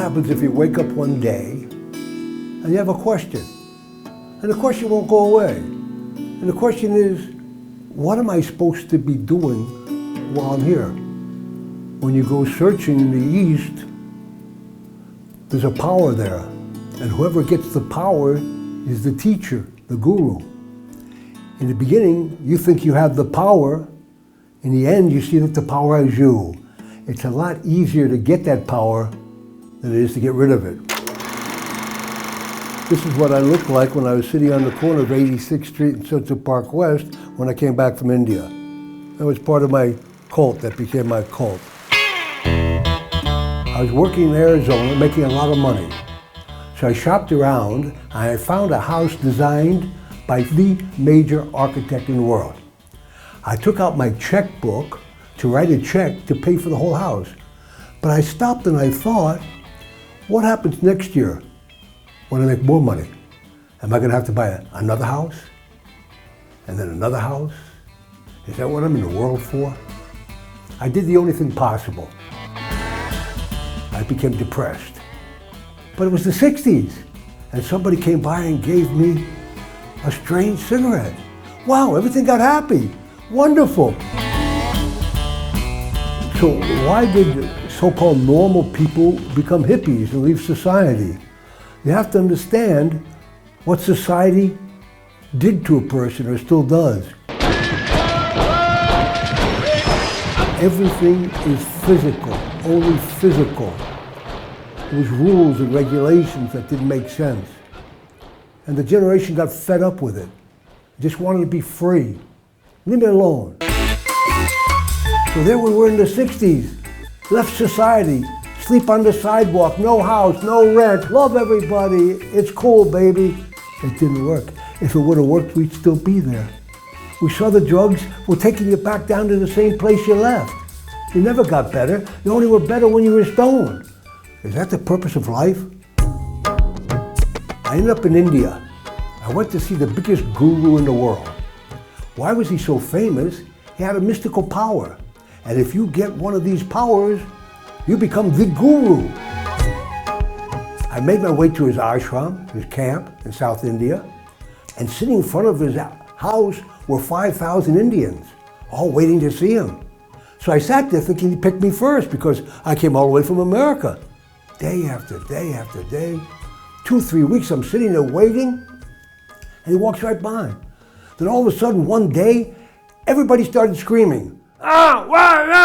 happens if you wake up one day and you have a question? And the question won't go away. And the question is, what am I supposed to be doing while I'm here? When you go searching in the East, there's a power there. And whoever gets the power is the teacher, the guru. In the beginning, you think you have the power. In the end, you see that the power has you. It's a lot easier to get that power than it is to get rid of it. This is what I looked like when I was sitting on the corner of 86th Street and Central Park West when I came back from India. That was part of my cult that became my cult. I was working in Arizona, making a lot of money. So I shopped around and I found a house designed by the major architect in the world. I took out my checkbook to write a check to pay for the whole house. But I stopped and I thought, what happens next year when I make more money? Am I going to have to buy another house? And then another house? Is that what I'm in the world for? I did the only thing possible. I became depressed. But it was the 60s, and somebody came by and gave me a strange cigarette. Wow, everything got happy. Wonderful. So why did so-called normal people become hippies and leave society? You have to understand what society did to a person or still does. Everything is physical, only physical. It was rules and regulations that didn't make sense. And the generation got fed up with it. Just wanted to be free. Leave me alone. So there we were in the 60s. Left society, sleep on the sidewalk, no house, no rent, love everybody, it's cool, baby. It didn't work. If it would have worked, we'd still be there. We saw the drugs were taking you back down to the same place you left. You never got better. You only were better when you were stoned. Is that the purpose of life? I ended up in India. I went to see the biggest guru in the world. Why was he so famous? He had a mystical power. And if you get one of these powers, you become the guru. I made my way to his ashram, his camp in South India, and sitting in front of his house were 5,000 Indians, all waiting to see him. So I sat there thinking he picked me first because I came all the way from America. Day after day after day, 2-3 weeks I'm sitting there waiting, and he walks right by. Then all of a sudden, one day, everybody started screaming.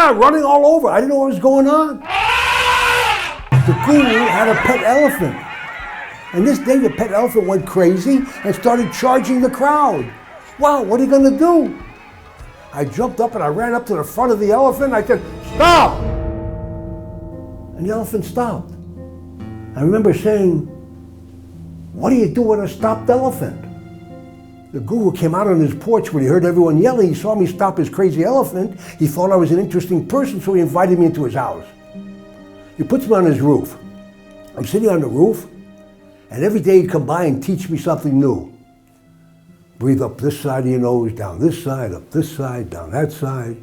Running all over. I didn't know what was going on. The guru had a pet elephant. And this day the pet elephant went crazy and started charging the crowd. Wow, what are you going to do? I jumped up and I ran up to the front of the elephant. I said, stop! And the elephant stopped. I remember saying, what do you do with a stopped elephant? The guru came out on his porch when he heard everyone yelling. He saw me stop his crazy elephant. He thought I was an interesting person, so he invited me into his house. He puts me on his roof. I'm sitting on the roof, and every day he'd come by and teach me something new. Breathe up this side of your nose, down this side, up this side, down that side.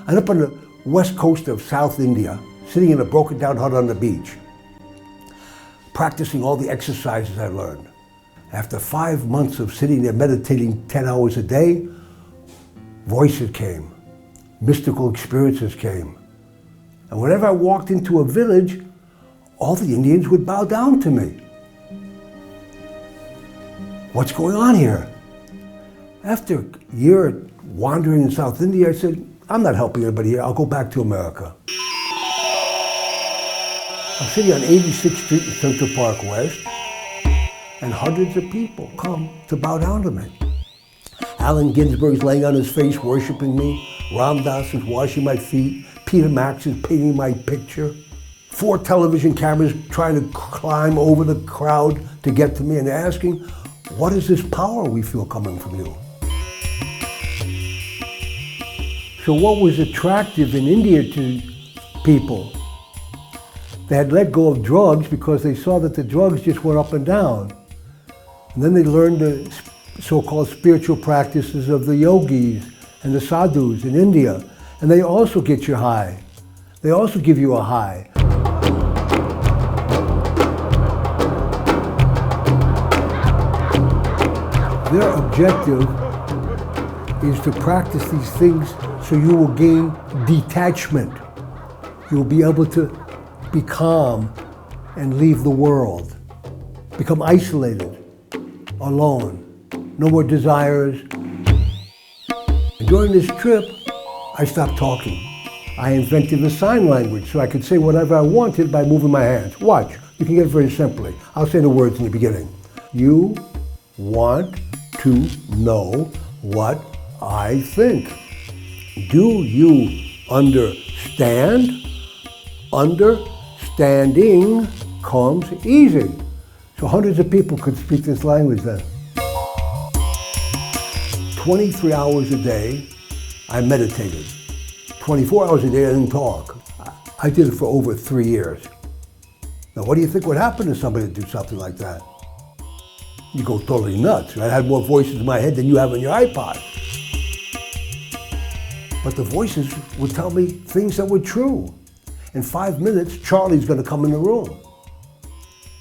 I'm up on the west coast of South India, sitting in a broken down hut on the beach, practicing all the exercises I learned. After 5 months of sitting there meditating 10 hours a day, voices came, mystical experiences came. And whenever I walked into a village, all the Indians would bow down to me. What's going on here? After a year wandering in South India, I said, I'm not helping anybody here, I'll go back to America. I'm sitting on 86th Street in Central Park West, and hundreds of people come to bow down to me. Allen Ginsberg's laying on his face worshiping me. Ram Dass is washing my feet. Peter Max is painting my picture. 4 television cameras trying to climb over the crowd to get to me and asking, what is this power we feel coming from you? So what was attractive in India to people? They had let go of drugs because they saw that the drugs just went up and down. And then they learned the so-called spiritual practices of the yogis and the sadhus in India. And they also get you high. They also give you a high. Their objective is to practice these things so you will gain detachment. You will be able to be calm and leave the world. Become isolated, alone, no more desires. And during this trip, I stopped talking. I invented a sign language so I could say whatever I wanted by moving my hands. Watch, you can get it very simply. I'll say the words in the beginning. You want to know what I think. Do you understand? Understanding comes easy. So hundreds of people could speak this language then. 23 hours a day, I meditated. 24 hours a day, I didn't talk. I did it for over 3 years. Now, what do you think would happen to somebody to do something like that? You go totally nuts. Right? I had more voices in my head than you have in your iPod. But the voices would tell me things that were true. In 5 minutes, Charlie's going to come in the room.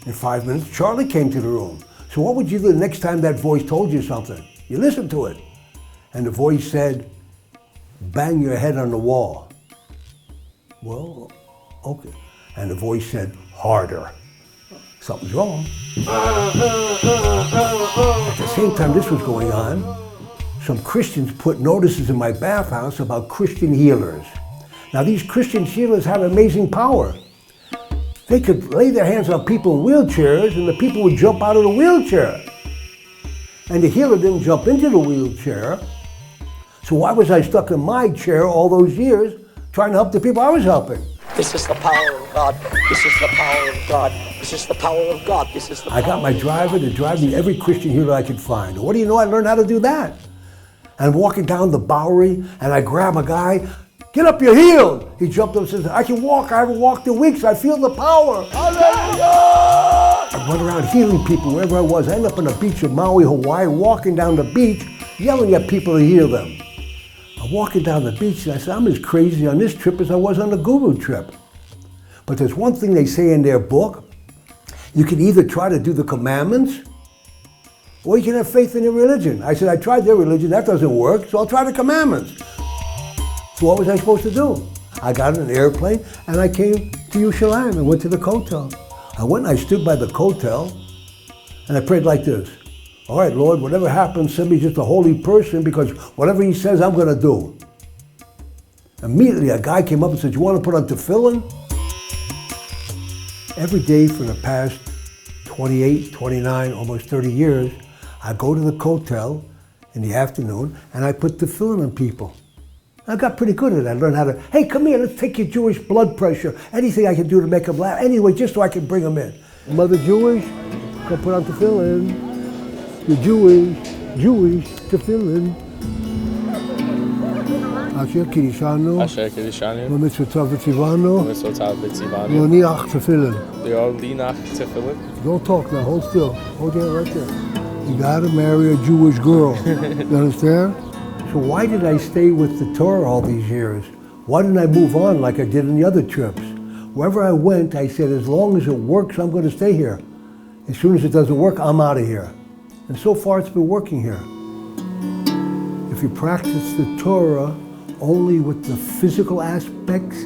In 5 minutes, Charlie came to the room. So what would you do the next time that voice told you something? You listened to it. And the voice said, bang your head on the wall. Well, okay. And the voice said, harder. Something's wrong. At the same time this was going on, some Christians put notices in my bathhouse about Christian healers. Now these Christian healers had amazing power. They could lay their hands on people in wheelchairs and the people would jump out of the wheelchair. And the healer didn't jump into the wheelchair. So why was I stuck in my chair all those years trying to help the people I was helping? This is the power of God. This is the power of God. This is the power of God. This is the power. I got my driver to drive me every Christian healer I could find. What do you know? I learned how to do that. And I'm walking down the Bowery and I grab a guy. Get up, you're healed. He jumped up and says, I can walk. I haven't walked in weeks. I feel the power. Hallelujah! I went around healing people wherever I was. I ended up on the beach of Maui, Hawaii, walking down the beach, yelling at people to heal them. I'm walking down the beach and I said, I'm as crazy on this trip as I was on the guru trip. But there's one thing they say in their book. You can either try to do the commandments or you can have faith in your religion. I said, I tried their religion, that doesn't work, so I'll try the commandments. So what was I supposed to do? I got on an airplane and I came to Yerushalayim and went to the Kotel. I went and I stood by the Kotel and I prayed like this. All right, Lord, whatever happens, send me just a holy person because whatever he says, I'm going to do. Immediately, a guy came up and said, you want to put on tefillin? Every day for the past 28, 29, almost 30 years, I go to the Kotel in the afternoon and I put tefillin on people. I got pretty good at it. I learned how to, hey, come here, let's take your Jewish blood pressure. Anything I can do to make them laugh. Anyway, just so I can bring them in. Mother Jewish, go put on tefillin. You're Jewish, tefillin. אשר קידשנו, במצוותיו וציוונו, להניח תפילין. Don't talk now, hold still. Hold your hand right there. You gotta marry a Jewish girl. You understand? So why did I stay with the Torah all these years? Why didn't I move on like I did in the other trips? Wherever I went, I said, as long as it works, I'm going to stay here. As soon as it doesn't work, I'm out of here. And so far, it's been working here. If you practice the Torah only with the physical aspects,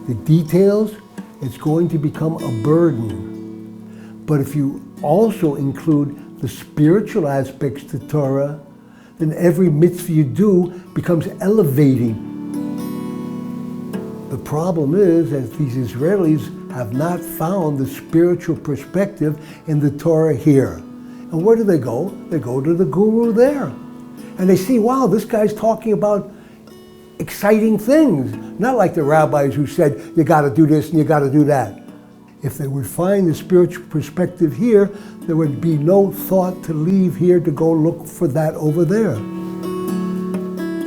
the details, it's going to become a burden. But if you also include the spiritual aspects to Torah, then every mitzvah you do becomes elevating. The problem is that these Israelis have not found the spiritual perspective in the Torah here. And where do they go? They go to the guru there. And they see, wow, this guy's talking about exciting things. Not like the rabbis who said, you gotta do this and you gotta do that. If they would find the spiritual perspective here, there would be no thought to leave here to go look for that over there.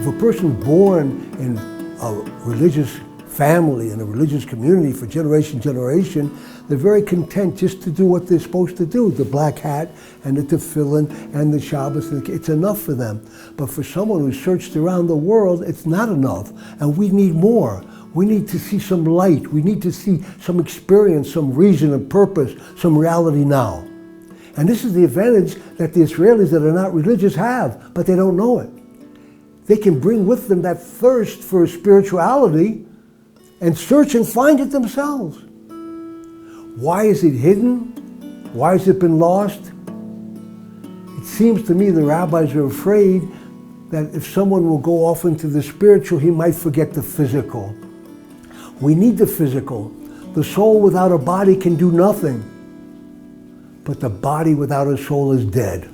If a person's born in a religious family, in a religious community for generation, they're very content just to do what they're supposed to do, the black hat and the tefillin and the Shabbos, it's enough for them. But for someone who searched around the world, it's not enough, and we need more. We need to see some light. We need to see some experience, some reason and purpose, some reality now. And this is the advantage that the Israelis that are not religious have, but they don't know it. They can bring with them that thirst for spirituality and search and find it themselves. Why is it hidden? Why has it been lost? It seems to me the rabbis are afraid that if someone will go off into the spiritual, he might forget the physical. We need the physical. The soul without a body can do nothing. But the body without a soul is dead.